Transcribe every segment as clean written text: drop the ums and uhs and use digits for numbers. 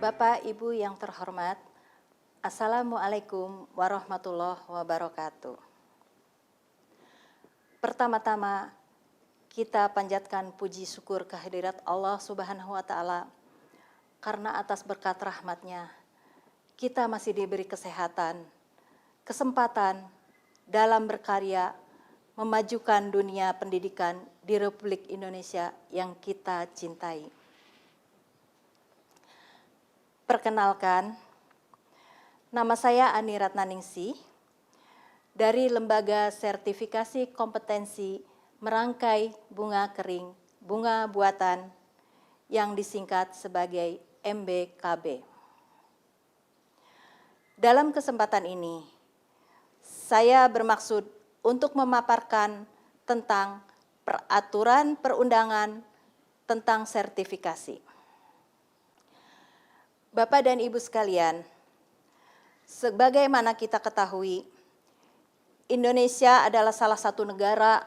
Bapak, Ibu yang terhormat, Assalamualaikum warahmatullahi wabarakatuh. Pertama-tama, kita panjatkan puji syukur kehadirat Allah Subhanahu wa Ta'ala, karena atas berkat rahmat-Nya, kita masih diberi kesehatan, kesempatan dalam berkarya memajukan dunia pendidikan di Republik Indonesia yang kita cintai. Perkenalkan, nama saya Ani Ratnaningsih dari Lembaga Sertifikasi Kompetensi Merangkai Bunga Kering Bunga Buatan yang disingkat sebagai MBKB. Dalam kesempatan ini, saya bermaksud untuk memaparkan tentang peraturan perundangan tentang sertifikasi. Bapak dan Ibu sekalian, sebagaimana kita ketahui, Indonesia adalah salah satu negara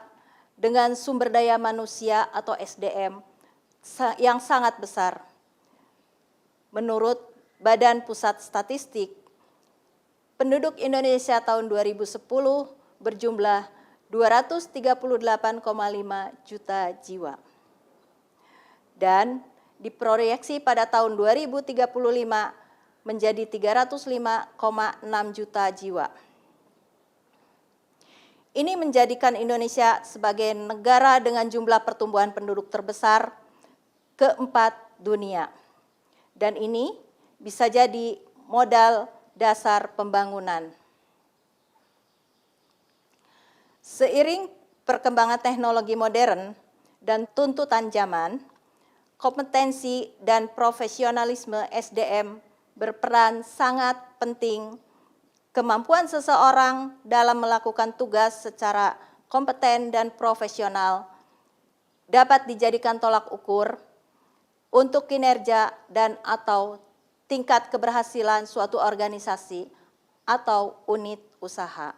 dengan sumber daya manusia atau SDM yang sangat besar. Menurut Badan Pusat Statistik, penduduk Indonesia tahun 2010 berjumlah 238,5 juta jiwa. Dan diproyeksi pada tahun 2035 menjadi 305,6 juta jiwa. Ini menjadikan Indonesia sebagai negara dengan jumlah pertumbuhan penduduk terbesar keempat dunia. Dan ini bisa jadi modal dasar pembangunan. Seiring perkembangan teknologi modern dan tuntutan zaman, kompetensi dan profesionalisme SDM berperan sangat penting. Kemampuan seseorang dalam melakukan tugas secara kompeten dan profesional dapat dijadikan tolak ukur untuk kinerja dan atau tingkat keberhasilan suatu organisasi atau unit usaha.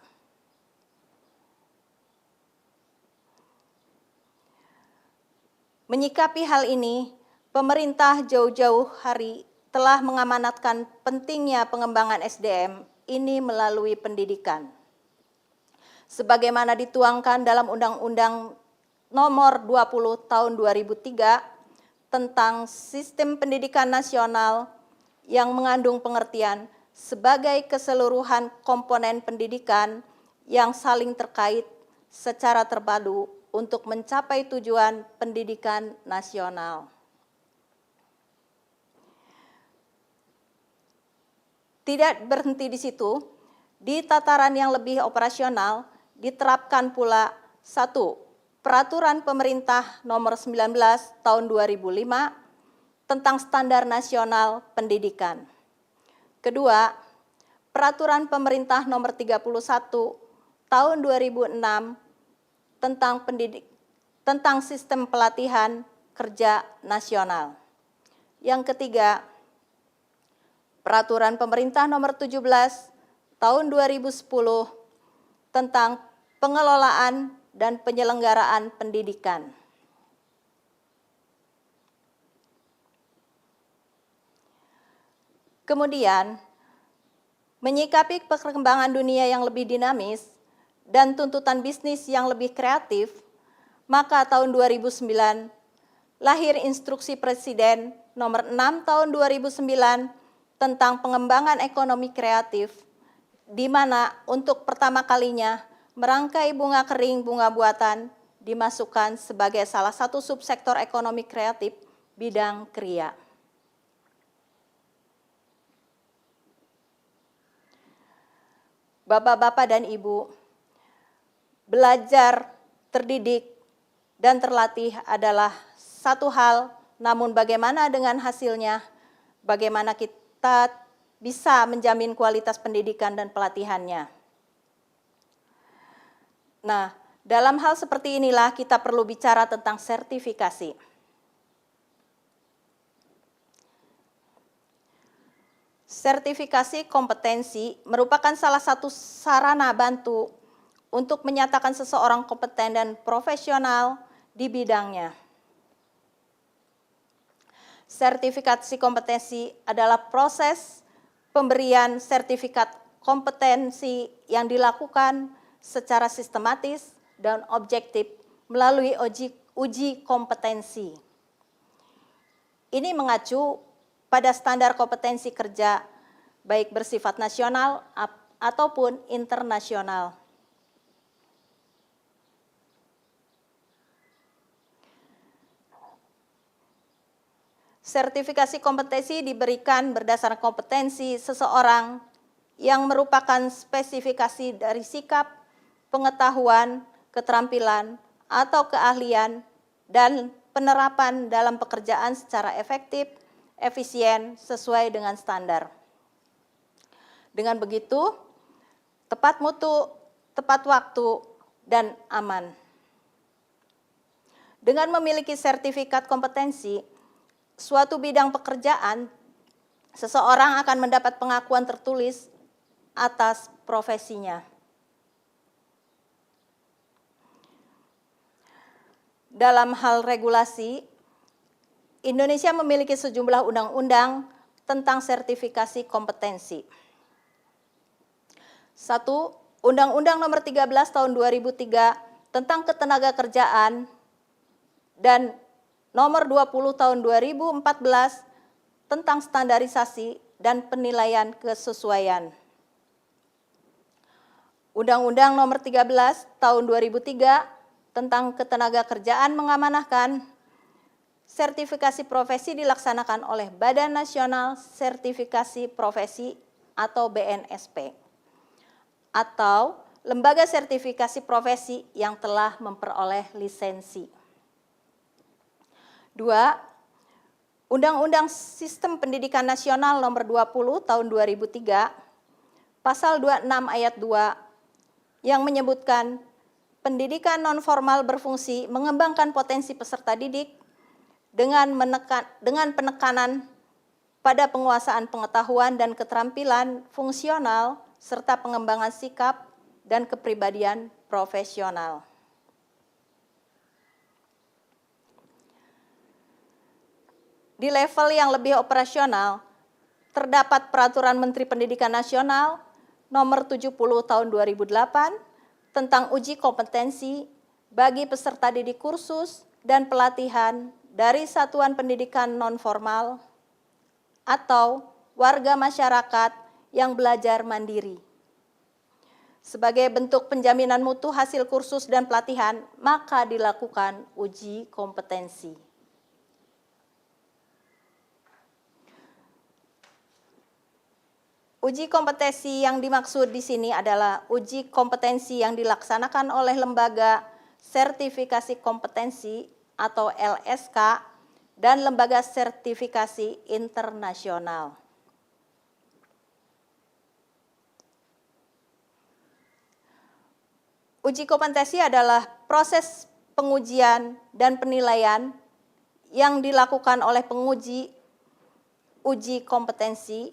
Menyikapi hal ini, pemerintah jauh-jauh hari telah mengamanatkan pentingnya pengembangan SDM ini melalui pendidikan. Sebagaimana dituangkan dalam Undang-Undang Nomor 20 Tahun 2003 tentang Sistem Pendidikan Nasional yang mengandung pengertian sebagai keseluruhan komponen pendidikan yang saling terkait secara terpadu untuk mencapai tujuan pendidikan nasional. Tidak berhenti di situ, di tataran yang lebih operasional diterapkan pula 1. Peraturan Pemerintah Nomor 19 Tahun 2005 tentang Standar Nasional Pendidikan. 2. Peraturan Pemerintah Nomor 31 Tahun 2006 tentang sistem pelatihan kerja nasional. Yang ketiga, Peraturan Pemerintah Nomor 17 Tahun 2010 tentang pengelolaan dan penyelenggaraan pendidikan. Kemudian, menyikapi perkembangan dunia yang lebih dinamis dan tuntutan bisnis yang lebih kreatif, maka tahun 2009 lahir Instruksi Presiden Nomor 6 Tahun 2009 tentang pengembangan ekonomi kreatif, di mana untuk pertama kalinya merangkai bunga kering bunga buatan dimasukkan sebagai salah satu subsektor ekonomi kreatif bidang kriya. Bapak-bapak dan Ibu, belajar, terdidik, dan terlatih adalah satu hal, namun bagaimana dengan hasilnya, bagaimana kita bisa menjamin kualitas pendidikan dan pelatihannya. Nah, dalam hal seperti inilah kita perlu bicara tentang sertifikasi. Sertifikasi kompetensi merupakan salah satu sarana bantu untuk menyatakan seseorang kompeten dan profesional di bidangnya. Sertifikasi kompetensi adalah proses pemberian sertifikat kompetensi yang dilakukan secara sistematis dan objektif melalui uji kompetensi. Ini mengacu pada standar kompetensi kerja baik bersifat nasional ataupun internasional. Sertifikasi kompetensi diberikan berdasarkan kompetensi seseorang yang merupakan spesifikasi dari sikap, pengetahuan, keterampilan, atau keahlian, dan penerapan dalam pekerjaan secara efektif, efisien, sesuai dengan standar. Dengan begitu, tepat mutu, tepat waktu, dan aman. Dengan memiliki sertifikat kompetensi, suatu bidang pekerjaan, seseorang akan mendapat pengakuan tertulis atas profesinya. Dalam hal regulasi, Indonesia memiliki sejumlah undang-undang tentang sertifikasi kompetensi. 1. Undang-Undang Nomor 13 Tahun 2003 tentang Ketenagakerjaan dan Nomor 20 Tahun 2014 tentang Standarisasi dan Penilaian Kesesuaian. Undang-Undang Nomor 13 Tahun 2003 tentang Ketenagakerjaan mengamanahkan sertifikasi profesi dilaksanakan oleh Badan Nasional Sertifikasi Profesi atau BNSP atau lembaga sertifikasi profesi yang telah memperoleh lisensi. 2. Undang-Undang Sistem Pendidikan Nasional Nomor 20 Tahun 2003 Pasal 26 Ayat 2 yang menyebutkan pendidikan nonformal berfungsi mengembangkan potensi peserta didik dengan penekanan pada penguasaan pengetahuan dan keterampilan fungsional serta pengembangan sikap dan kepribadian profesional. Di level yang lebih operasional, terdapat Peraturan Menteri Pendidikan Nasional Nomor 70 Tahun 2008 tentang uji kompetensi bagi peserta didik kursus dan pelatihan dari satuan pendidikan nonformal atau warga masyarakat yang belajar mandiri. Sebagai bentuk penjaminan mutu hasil kursus dan pelatihan, maka dilakukan uji kompetensi. Uji kompetensi yang dimaksud di sini adalah uji kompetensi yang dilaksanakan oleh lembaga sertifikasi kompetensi atau LSK dan lembaga sertifikasi internasional. Uji kompetensi adalah proses pengujian dan penilaian yang dilakukan oleh penguji uji kompetensi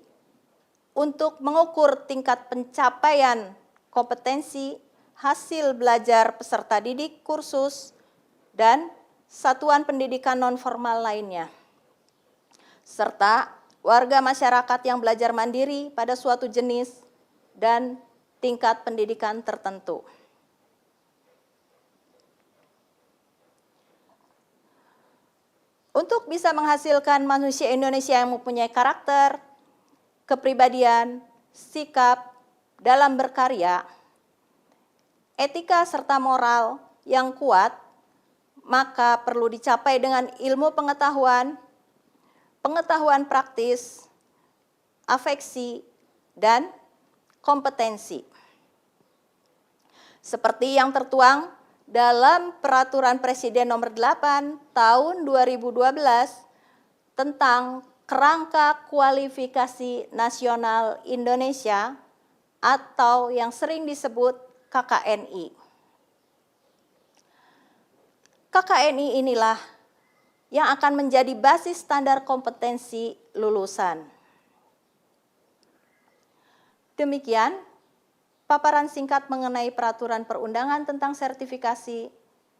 untuk mengukur tingkat pencapaian kompetensi hasil belajar peserta didik kursus dan satuan pendidikan nonformal lainnya, serta warga masyarakat yang belajar mandiri pada suatu jenis dan tingkat pendidikan tertentu. Untuk bisa menghasilkan manusia Indonesia yang mempunyai karakter, kepribadian, sikap dalam berkarya, etika serta moral yang kuat, maka perlu dicapai dengan ilmu pengetahuan, pengetahuan praktis, afeksi, dan kompetensi. Seperti yang tertuang dalam Peraturan Presiden Nomor 8 Tahun 2012 tentang Kerangka Kualifikasi Nasional Indonesia atau yang sering disebut KKNI. KKNI inilah yang akan menjadi basis standar kompetensi lulusan. Demikian paparan singkat mengenai peraturan perundangan tentang sertifikasi.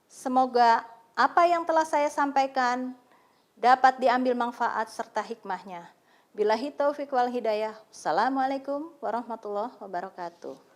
Semoga apa yang telah saya sampaikan dapat diambil manfaat serta hikmahnya. Billahi taufiq wal hidayah. Assalamualaikum warahmatullahi wabarakatuh.